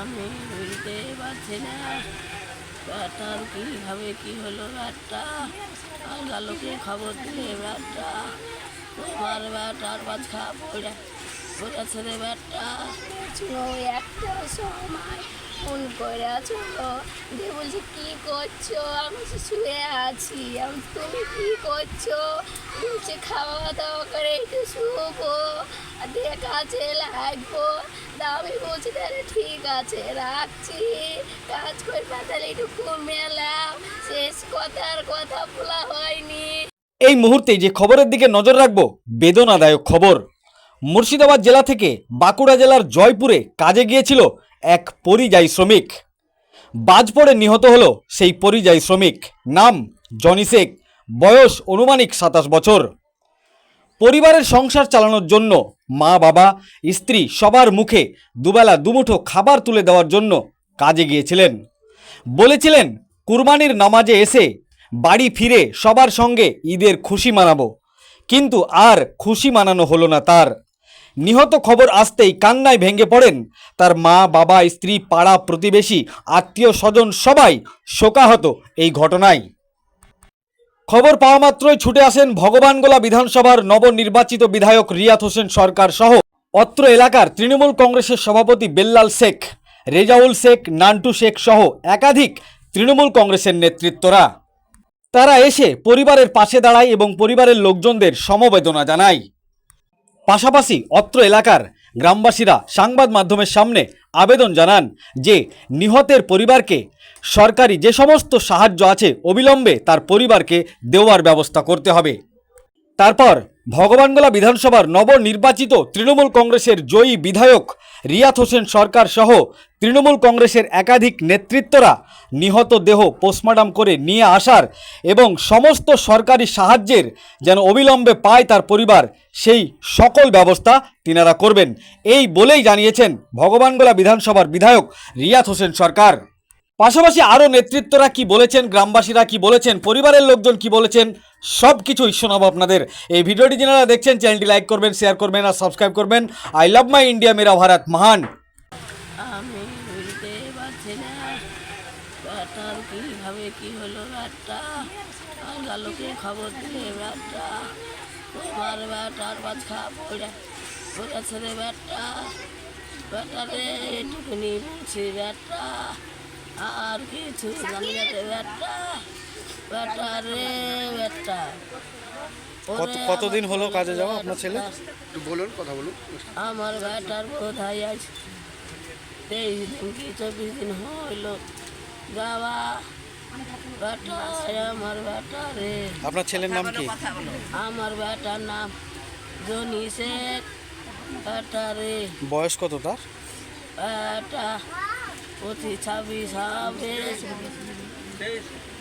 আমি বুঝতে পারছি না ব্যাটার কীভাবে কী হলো। ব্যাটটা আলগা লোকে খবর দিলে ব্যাটটা তোমার ব্যাটার বাজখা পড়েছে রে ব্যাটটা। ওই একটা সময় ফোন করে আছো দিয়ে বলছি কী করছো, আমি তো শুয়ে আছি। আমি তুমি কী করছো, বলছে খাওয়া দাওয়া করে একটু শুবো আর দিয়ে কাজে লাগবো। তা আমি বলছি তাহলে ঠিক আছে রাখছি, কাজ করে তাহলে একটু ঘুমিয়েলাম। শেষ কথার কথা বলা হয়নি। এই মুহূর্তে যে খবরের দিকে নজর রাখবো, বেদনাদায়ক খবর। মুর্শিদাবাদ জেলা থেকে বাঁকুড়া জেলার জয়পুরে কাজে গিয়েছিল এক পরিযায়ী শ্রমিক। বাজ পড়ে নিহত হলো সেই পরিযায়ী শ্রমিক। নাম জনি শেখ, বয়স অনুমানিক 27 বছর। পরিবারের সংসার চালানোর জন্য মা বাবা স্ত্রী সবার মুখে দুবেলা দুমুঠো খাবার তুলে দেওয়ার জন্য কাজে গিয়েছিলেন। বলেছিলেন কুরবানির নামাজে এসে বাড়ি ফিরে সবার সঙ্গে ঈদের খুশি মানাবো, কিন্তু আর খুশি মানানো হলো না তার। নিহত খবর আসতেই কান্নায় ভেঙে পড়েন তার মা বাবা স্ত্রী পাড়া প্রতিবেশী আত্মীয় স্বজন সবাই শোকাহত এই ঘটনায়। খবর পাওয়া মাত্রই ছুটে আসেন ভগবানগোলা বিধানসভার নবনির্বাচিত বিধায়ক রিয়াত হোসেন সরকার সহ অত্র এলাকার তৃণমূল কংগ্রেসের সভাপতি বেল্লাল শেখ, রেজাউল শেখ, নান্টু শেখ সহ একাধিক তৃণমূল কংগ্রেসের নেতৃত্বরা। তারা এসে পরিবারের পাশে দাঁড়ায় এবং পরিবারের লোকজনদের সমবেদনা জানায়। পাশাপাশি অত্র এলাকার গ্রামবাসীরা সংবাদ মাধ্যমের সামনে আবেদন জানান যে নিহতের পরিবারকে সরকারি যে সমস্ত সাহায্য আছে অবিলম্বে তার পরিবারকে দেওয়ার ব্যবস্থা করতে হবে। তারপর ভগবানগোলা বিধানসভার নবনির্বাচিত তৃণমূল কংগ্রেসের জয়ী বিধায়ক রিয়াত হোসেন সরকার সহ তৃণমূল কংগ্রেসের একাধিক নেতৃত্বরা নিহত দেহ পোস্টমর্টম করে নিয়ে আসার এবং সমস্ত সরকারি সাহায্যের যেন অবিলম্বে পায় তার পরিবার, সেই সকল ব্যবস্থা তিনারা করবেন, এই বলেই জানিয়েছেন ভগবানগোলা বিধানসভার বিধায়ক রিয়াত হোসেন সরকার। পাশাপাশি আরও নেতৃত্বরা কি বলেছেন, গ্রামবাসীরা কি বলেছেন, পরিবারের লোকজন কি বলেছেন, সব কিছুই শোনাবো আপনাদের। এই ভিডিওটি যারা দেখছেন চ্যানেলটি লাইক করবেন, শেয়ার করবেন আর সাবস্ক্রাইব করবেন। আই লাভ মাই ইন্ডিয়া, মেরা ভারত মহান। আমি বুঝতে পারছি না ব্যাটার কীভাবে কী হলো। ব্যাটটা আলগা লোকে খবর দিলে ব্যাটটা তোমার ব্যাটার বাজখা পড়েছে রে ব্যাটটা। ব্যাটারে এটুকুনি বলছি ব্যাটটা, আর কিছু জানি না রে ব্যাটটা। ব্যাটারে ব্যাটটা কতদিন হলো কাজে যাওয়া আপনার ছেলে? একটু বলুন, কথা বলুন। আমার ব্যাটার বোধহয় আজ 23 দিন কি 24 দিন হইল যাওয়া। ব্যাটা আমার ব্যাটা রে। আপনার ছেলের নাম কি? আমার ব্যাটার নাম জনি শেখ। ব্যাটা রে বয়স কত তার? ব্যাটা 25 26 হবে,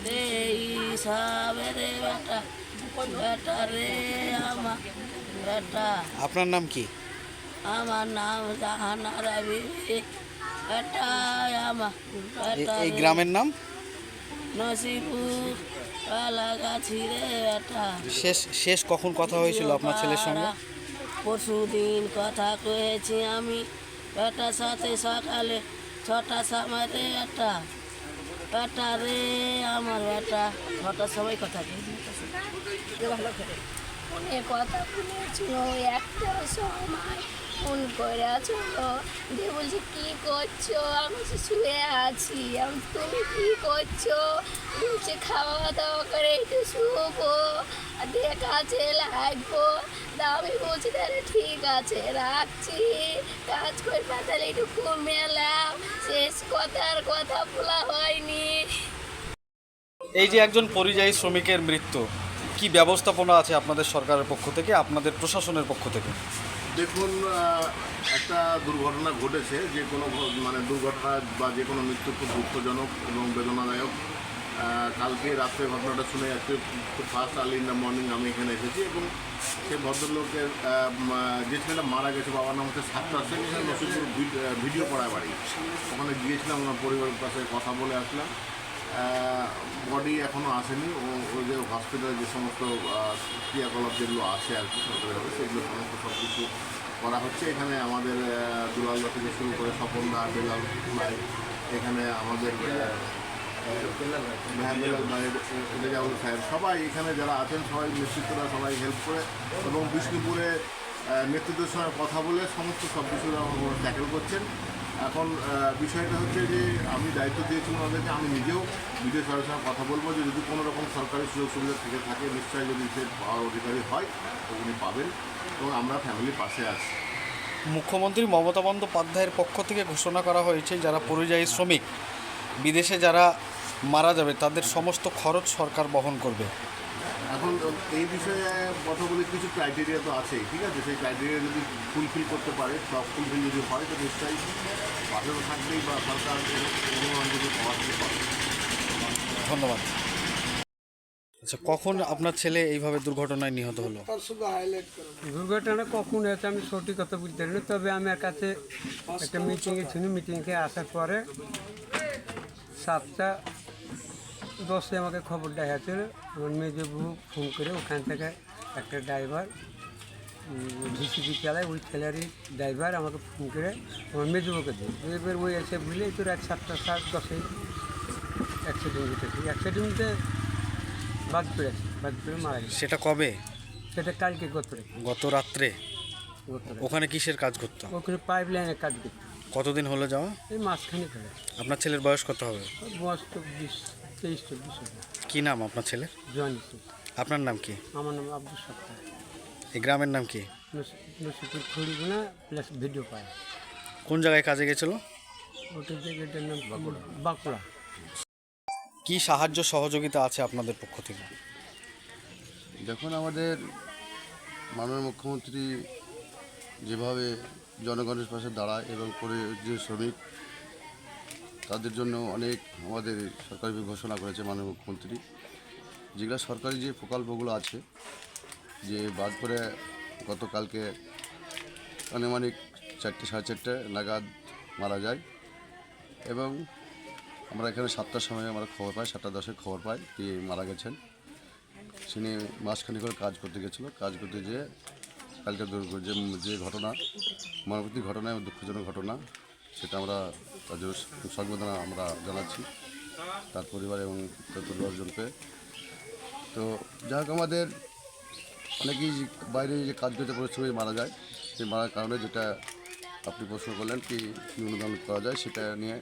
23 হবে রে ব্যাটা। ব্যাটা রে আমার ব্যাটা। আপনার নাম কি? আমার নাম জাহানারা বিবি। ব্যাটা আমার ব্যাটা এই রে। গ্রামের নাম? নসিপুর কালাগাছি রে ব্যাটা। শেষ কখন কথা হয়েছিল আপনার ছেলের সঙ্গে? পরশু দিন কথা কয়েছি আমি ব্যাটার সাথে সকালে 6টার সময় রে ব্যাটা। ব্যাটা রে আমার ব্যাটা 6টার সময় কথা কয়েছি। ভালো করে ফোনে কথা বলেছিল। ওই একটা সময় ফোন করে আছো দিয়ে বলছি কী করছো, আমি তো শুয়ে আছি। আমি তুমি কী করছো, বলছে খাওয়া দাওয়া করে একটু শুবো আর দিয়ে কাজে লাগবো। তা আমি বলছি তাহলে ঠিক আছে রাখছি, কাজ করে তাহলে একটু ঘুমিয়েলাম। শেষ কথার কথা বলা হয়নি। এই যে একজন পরিযায়ী শ্রমিকের মৃত্যু, কি ব্যবস্থাপনা আছে আপনাদের সরকারের পক্ষ থেকে, আপনাদের প্রশাসনের পক্ষ থেকে? দেখুন, একটা দুর্ঘটনা ঘটেছে। যে কোনো দুর্ঘটনা বা যে কোনো মৃত্যু খুব দুঃখজনক এবং বেদনাদায়ক। কালকে রাত্রে ঘটনাটা শুনে আজকে খুব first early in the morning আমি এখানে এসেছি এবং সেই ভদ্রলোকের যে ছেলেটা মারা গেছে, বাবার নাম হচ্ছে সাত্তার শেখ, এখানে নসিপুর ভিডিও পড়ায় বাড়ি। ওখানে গিয়েছিলাম, আমার পরিবারের কাছে কথা বলে আসলাম। বডি এখনও আসেনি। ওই যে হসপিটালে যে সমস্ত ক্রিয়াকলাপ যেগুলো আছে আর কি সরকারিভাবে, সেগুলো সমস্ত সব কিছু করা হচ্ছে। এখানে আমাদের দুলাল থেকে শুরু করে স্বপন দা, বেলাল ভাই, এখানে আমাদের বেলাল ভাই, রেজাউল সাহেব, সবাই এখানে যারা আছেন সবাই নেতৃত্বরা সবাই হেল্প করে এবং বিষ্ণুপুরে নেতৃত্বের সঙ্গে কথা বলে সমস্ত সব বিষয়টা ট্যাকেল করছেন। এখন বিষয়টা হচ্ছে যে আমি দায়িত্ব দিয়েছি ওনাদেরকে, আমি নিজেও বিডিও সাহেবের সঙ্গে কথা বলবো যে যদি কোনো রকম সরকারি সুযোগ সুবিধা থেকে থাকে নিশ্চয়ই যদি সে পাওয়ার অধিকারী হয় তো উনি পাবেন এবং আমরা ফ্যামিলির পাশে আছি। মুখ্যমন্ত্রী মমতা বন্দ্যোপাধ্যায়ের পক্ষ থেকে ঘোষণা করা হয়েছে যারা পরিযায়ী শ্রমিক বিদেশে যারা মারা যাবে তাদের সমস্ত খরচ সরকার বহন করবে। এখন এই বিষয়ে কথা বলে কিছু ক্রাইটেরিয়া তো আছেই, ঠিক আছে, সেই ক্রাইটেরিয়া যদি ফুলফিল করতে পারে, সব ফুলফিল যদি হয় তো নিশ্চয়ই পাশে তো থাকবেই বা সরকার অনুমান যদি পাওয়া যেতে পারে। ধন্যবাদ। আচ্ছা, কখন আপনার ছেলে এইভাবে দুর্ঘটনায় নিহত হলো? দুর্ঘটনা কখন হয়েছে আমি সঠিক কথা বলতে পারি না, তবে আমার কাছে একটা মিটিংয়ে ছিল, মিটিংয়ে আসার পরে 7:10 আমাকে খবর দেখাচ্ছিল। আমার মেজো বউ ফোন করে ওখান থেকে একটা ড্রাইভার জিসিবি চালায়, ওই ছেলেরই ড্রাইভার আমাকে ফোন করে আমার মেজো বউকে দিয়ে এবার ওই এসে বুঝলে তোর 7:10 অ্যাক্সিডেন্ট ঘটেছে। অ্যাক্সিডেন্টে বাদ পড়ে মারা গেছে। সেটা কবে? সেটা কালকে গত রাত্রে। ওখানে কিসের কাজ করতো? ওখানে পাইপ লাইনের কাজ করতো। কতদিন হলো যাওয়া? এই মাঝখানে ফেলে। আপনার ছেলের বয়স কত হবে? বয়স তো 23-24 হবে। কি নাম আপনার ছেলের? জয়েন। আপনার নাম কি? আমার নাম আব্দুল সত্তার। এই গ্রামের নাম কি? নসিপুর খড়িগুনা প্লাস ভিডিও পায়। কোন জায়গায় কাজে গেছিল? ওটা জায়গাটার নাম বাঁকুড়া। কি সাহায্য সহযোগিতা আছে আপনাদের পক্ষ থেকে? দেখুন, আমাদের মাননীয় মুখ্যমন্ত্রী যেভাবে জনগণের পাশে দাঁড়ায় এবং করে যে শ্রমিক তাদের জন্য অনেক আমাদের সরকারি ঘোষণা করেছে মাননীয় মুখ্যমন্ত্রী। যেগুলো সরকারি যে প্রকল্পগুলো আছে, যে বাদ করে গতকালকে আনুমানিক 4-4:30 নাগাদ মারা যায় এবং আমরা এখানে 7টার সময় আমরা খবর পাই, 7:10 খবর পাই কি মারা গেছেন। তিনি মাঝখানে করে কাজ করতে গেছিলো, কাজ করতে যেয়ে কালকে যে ঘটনা, মর্মান্তিক ঘটনা এবং দুঃখজনক ঘটনা, সেটা আমরা তাদের সংবেদনা আমরা জানাচ্ছি তার পরিবার এবং তার পরিবারজনকে। তো যাই হোক, আমাদের অনেকেই বাইরে যে কাজ করতে পরিশ্রমে মারা যায়, সেই মারার কারণে যেটা আপনি প্রশ্ন করলেন কি অনুদান করা যায়, সেটা নিয়ে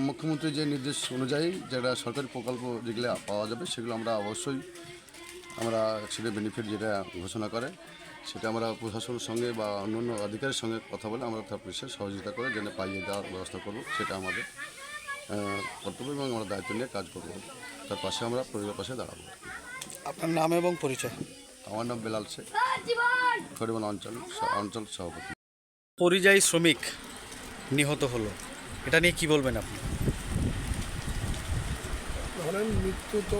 মুখ্যমন্ত্রীর যে নির্দেশ অনুযায়ী যেটা সরকারি প্রকল্প যেগুলো পাওয়া যাবে সেগুলো আমরা অবশ্যই আমরা অ্যাক্সিডেন্ট বেনিফিট যেটা ঘোষণা করে সেটা আমরা প্রশাসনের সঙ্গে বা অন্যান্য অধিকারের সঙ্গে কথা বলে আমরা তার পুলিশের সহযোগিতা করে যেন পাইয়ে দেওয়ার ব্যবস্থা করব, সেটা আমাদের কর্তব্য এবং আমরা দায়িত্ব নিয়ে কাজ করব। তার পাশে আমরা পরিবারের পাশে দাঁড়াবো। আপনার নাম এবং পরিচয়? আমার নাম বেলাল শেখ, খড়িবান অঞ্চল সভাপতি। পরিযায়ী শ্রমিক নিহত হলো, এটা নিয়ে কি বলবেন আপনি? ধরেন, মৃত্যু তো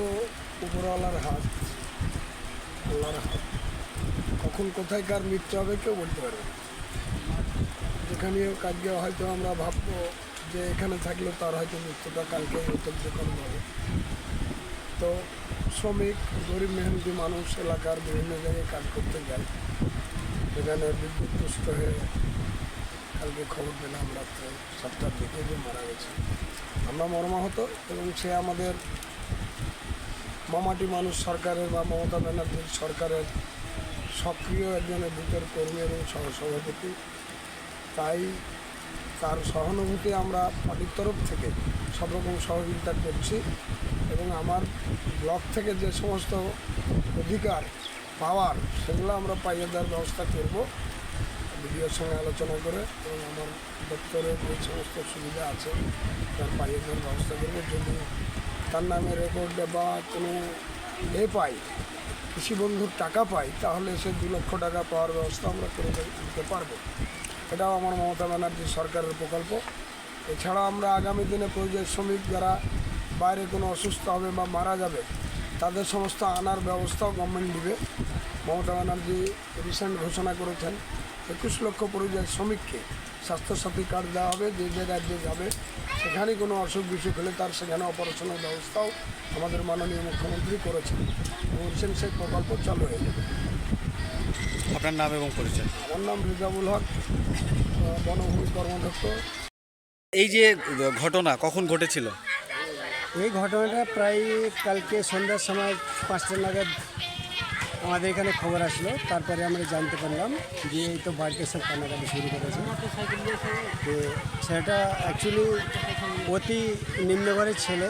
উপরওয়ালার হাত, আল্লাহর হাত। কখন কোথায় কার মৃত্যু হবে কেউ বলতে পারবে না। যেখানেও কাজে হয়তো আমরা ভাববো যে এখানে থাকলেও তার হয়তো মৃত্যুটা কালকে হতো যে কোনোভাবে। তো শ্রমিক, গরিব মেহনতি মানুষ এলাকার বিভিন্ন জায়গায় কাজ করতে যায়, সেখানে বিদ্যুৎপুষ্ট হয়ে কালকে খবর পেলাম রাত্রে 7টার দিকে যে মারা গেছে। আমরা মর্মাহত এবং সে আমাদের মামাটি মানুষ সরকারের বা মমতা ব্যানার্জির সরকারের সক্রিয় একজনের ভিতর কর্মী এবং সহসভাপতি। তাই তার সহানুভূতি আমরা পার্টির তরফ থেকে সব রকম সহযোগিতা করছি এবং আমার ব্লক থেকে যে সমস্ত অধিকার পাওয়ার সেগুলো আমরা পাইয়ে দেওয়ার ব্যবস্থা করব বিডিওর সঙ্গে আলোচনা করে, এবং আমার দপ্তরের যে সমস্ত সুবিধা আছে তার পাইয়ে দেওয়ার ব্যবস্থা করবো। যদি তার নামে রেকর্ড বা কোনো পাই, কৃষি বন্ধুর টাকা পাই, তাহলে সে 2 লক্ষ টাকা পাওয়ার ব্যবস্থা আমরা করে দিতে পারবো। এটাও আমার মমতা ব্যানার্জি সরকারের প্রকল্প। এছাড়া আমরা আগামী দিনে পরিযায়ী শ্রমিক যারা বাইরে কোনো অসুস্থ হবে বা মারা যাবে তাদের সমস্ত আনার ব্যবস্থাও গভর্নমেন্ট দিবে। মমতা ব্যানার্জি রিসেন্ট ঘোষণা করেছেন 21 লক্ষ পরিযায়ী শ্রমিককে স্বাস্থ্যসাথী কার্ড দেওয়া হবে। যে জায়গায় যে যাবে সেখানে কোনো অসুখ বিসুখ হলে তার সেখানে অপারেশনের ব্যবস্থাও আমাদের মাননীয় মুখ্যমন্ত্রী করেছেন এবং রিসেন্ট সেই প্রকল্প চালু হয়ে যাবে। আপনার নাম এবং পরিচয়। আমার নাম রিজাবুল হক, বনভূমি কর্মদপ্তর। এই যে ঘটনা কখন ঘটেছিল? এই ঘটনাটা প্রায় কালকে সন্ধ্যার সময় 5টা নাগাদ আমাদের এখানে খবর আসলো। তারপরে আমরা জানতে পারলাম যে এই তো বাড়িতে সব কান্নাকাটি শুরু করেছে। তো সেটা অ্যাকচুয়ালি অতি নিম্নঘরের ছেলে,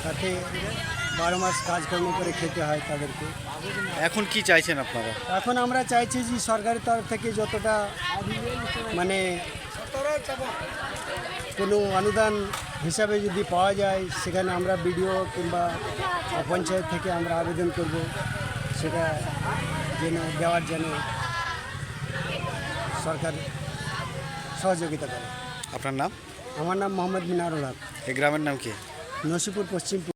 তাতে 12 মাস কাজকর্ম করে খেতে হয় তাদেরকে। এখন কি চাইছেন আপনারা? এখন আমরা চাইছি যে সরকারের তরফ থেকে যতটা মানে কোনো অনুদান হিসাবে যদি পাওয়া যায়, সেখানে আমরা বিডিও কিংবা পঞ্চায়েত থেকে আমরা আবেদন করব সেটা যেন দেওয়ার জন্য সরকার সহযোগিতা করে। আপনার নাম? আমার নাম মোহাম্মদ মিনারুল হক, এই গ্রামের নাম কি? নসিপুর পশ্চিম।